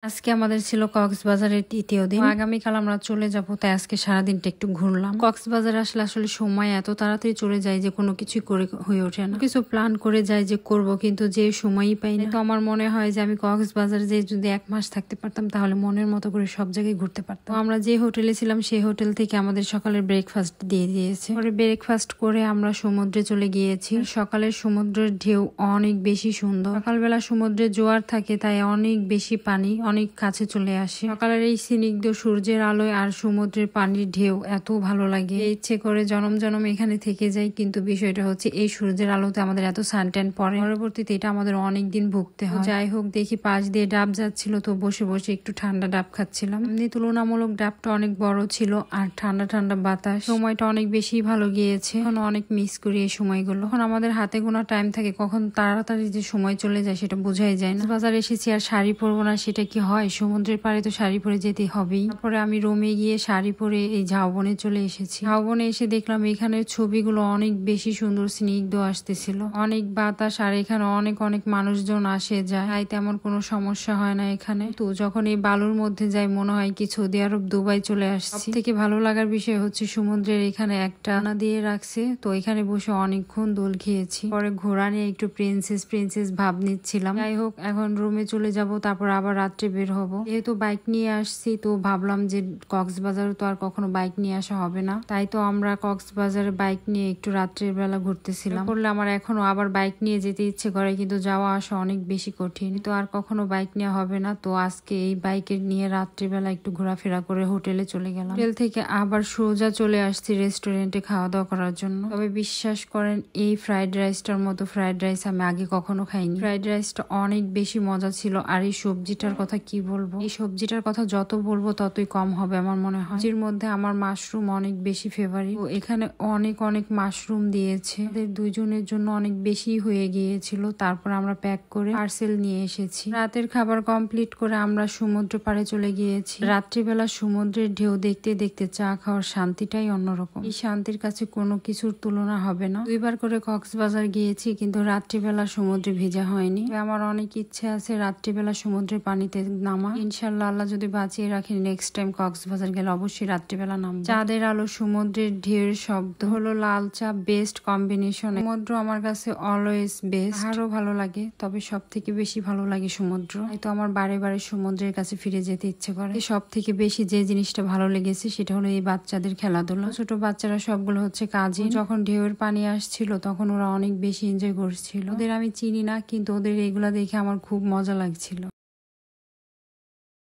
আজকে আমাদের ছিল কক্সবাজারের তৃতীয় দিন। আগামীকাল আমরা চলে যাব, তাই আজকে সারাদিনটা একটু ঘুরলাম। কক্সবাজার আসলে সময় এত তাড়াতাড়ি চলে যায় যে কোনো কিছুই করে হয়ে ওঠে না। কিছু প্ল্যান করে যায় যে করব, কিন্তু যে সময়ই পাই না। তো আমার মনে হয় যে আমি কক্সবাজার যে যদি 1 মাস থাকতে পারতাম তাহলে মনের মতো করে সব জায়গায় ঘুরতে পারতাম। আমরা যে হোটেলে ছিলাম সেই হোটেল থেকে আমাদের সকালের ব্রেকফাস্ট দিয়ে দিয়েছে। পরে ব্রেকফাস্ট করে আমরা সমুদ্রে চলে গিয়েছি। সকালের সমুদ্রের ঢেউ অনেক বেশি সুন্দর। সকালবেলা সমুদ্রে জোয়ার থাকে, তাই অনেক বেশি পানি অনেক কাছে চলে আসে। সকালের এই স্নিগ্ধ সূর্যের আলোয় আর সমুদ্রের পানির ঢেউ এত ভালো লাগে, ইচ্ছে করে জনম জনম এখানে থেকে যাই। কিন্তু বিষয়টা হচ্ছে এই সূর্যের আলোতে আমাদের এত সানটেন পরে, পরবর্তীতে এটা আমাদের অনেক দিন ভুগতে হয়। যাই হোক, দেখি পাশ দিয়ে ডাব যাচ্ছিল, তো বসে বসে একটু ঠান্ডা ডাব খাচ্ছিলাম। এমনি তুলনামূলক ডাবটা অনেক বড় ছিল আর ঠান্ডা ঠান্ডা বাতাস, সময়টা অনেক বেশি ভালো গিয়েছে। এখন অনেক মিস করি এই সময়গুলো। এখন আমাদের হাতে গোনা টাইম থাকে, কখন তাড়াতাড়ি যে সময় চলে যায় সেটা বোঝাই যায় না। বাজারে এসেছি আর শাড়ি পরবো না সেটা কি হয়? সমুদ্রের পাড়ে তো শাড়ি পরে যেতে হবেই। তারপরে আমি রোমে গিয়ে শাড়ি পরে এই ঝাউবনে চলে এসেছি। ঝাউবনে এসে দেখলাম এখানের ছবিগুলো অনেক বেশি সুন্দর স্নিগ্ধ আসতেছিল, অনেক বাতাস, আর এখানে অনেক অনেক মানুষজন আসে যায়, তাই তেমন কোনো সমস্যা হয় না এখানে। তো যখন এই বালুর মধ্যে যাই মনে হয় কি সৌদি আরব দুবাই চলে আসছি। সবথেকে ভালো লাগার বিষয় হচ্ছে সমুদ্রের এখানে একটা আনা দিয়ে রাখছে, তো এখানে বসে অনেকক্ষণ দোল খেয়েছি। পরে ঘোড়া নিয়ে একটু প্রিন্সেস প্রিন্সেস ভাব নিচ্ছিলাম। যাই হোক, এখন রুমে চলে যাব, তারপর আবার রাত্রে বের হব। যেহেতু বাইক নিয়ে আসছি, তো ভাবলাম যে কক্সবাজারে তো আর কখনো বাইক নিয়ে আসা হবে না, তাই তো আমরা কক্সবাজারে বাইক নিয়ে একটু রাত্রের বেলা ঘুরতেছিলাম। করলে আমার এখনো আবার বাইক নিয়ে যেতে ইচ্ছে করে, কিন্তু যাওয়া আসা অনেক বেশি কঠিন, তো আর কখনো বাইক নেওয়া হবে না। তো আজকে এই বাইকে নিয়ে রাত্রিবেলা একটু ঘোরাফেরা করে হোটেলে চলে গেলাম। হোটেল থেকে আবার সোজা চলে আসছি রেস্টুরেন্টে খাওয়া দাওয়া করার জন্য। তবে বিশ্বাস করেন, এই ফ্রাইড রাইসটার মতো ফ্রাইড রাইস আমি আগে কখনো খাইনি। ফ্রাইড রাইসটা অনেক বেশি মজা ছিল, আর এই সবজিটার কথা কি বলবো, এই সবজিটার কথা যত বলবো ততই কম হবে আমার মনে হয়। সবজির মধ্যে আমার মাশরুম অনেক বেশি ফেভারিট। তো এখানে অনেক অনেক মাশরুম দিয়েছে, আমাদের দুইজনের জন্য অনেক বেশি হয়ে গিয়েছিল। তারপর আমরা প্যাক করে পার্সেল নিয়ে এসেছি। রাতের খাবার কমপ্লিট করে আমরা সমুদ্র পাড়ে চলে গিয়েছি। রাত্রিবেলা সমুদ্রের ঢেউ দেখতে দেখতে চা খাওয়ার শান্তিটাই অন্যরকম। এই শান্তির কাছে কোনো কিছুর তুলনা হবে না। 2বার করে কক্সবাজার গিয়েছি, কিন্তু রাত্রিবেলা সমুদ্রে ভেজা হয়নি। আমার অনেক ইচ্ছে আছে রাত্রিবেলা সমুদ্রের পানিতে নামা। ইনশাল্লাহ আল্লাহ যদি বাঁচিয়ে রাখেন, নেক্সট টাইম কক্সবাজার গেলে অবশ্যই রাত্রিবেলা নামবো। চাঁদের আলো, সমুদ্রের ঢেউয়ের শব্দ, হলো লাল চা, বেস্ট কম্বিনেশন। সমুদ্র আমার কাছে অলওয়েজ বেস্ট। আরো ভালো লাগে, তবে সব থেকে বেশি ভালো লাগে সমুদ্র। তাই তো আমার বারে বারে সমুদ্রের কাছে ফিরে যেতে ইচ্ছে করে। সব থেকে বেশি যে জিনিসটা ভালো লেগেছে সেটা হলো এই বাচ্চাদের খেলাধুলা। ছোট বাচ্চারা সবগুলো হচ্ছে কাজিন। যখন ঢেউয়ের পানি আসছিল তখন ওরা অনেক বেশি এনজয় করছিল। ওদের আমি চিনি না, কিন্তু ওদের এগুলা দেখে আমার খুব মজা লাগছিল।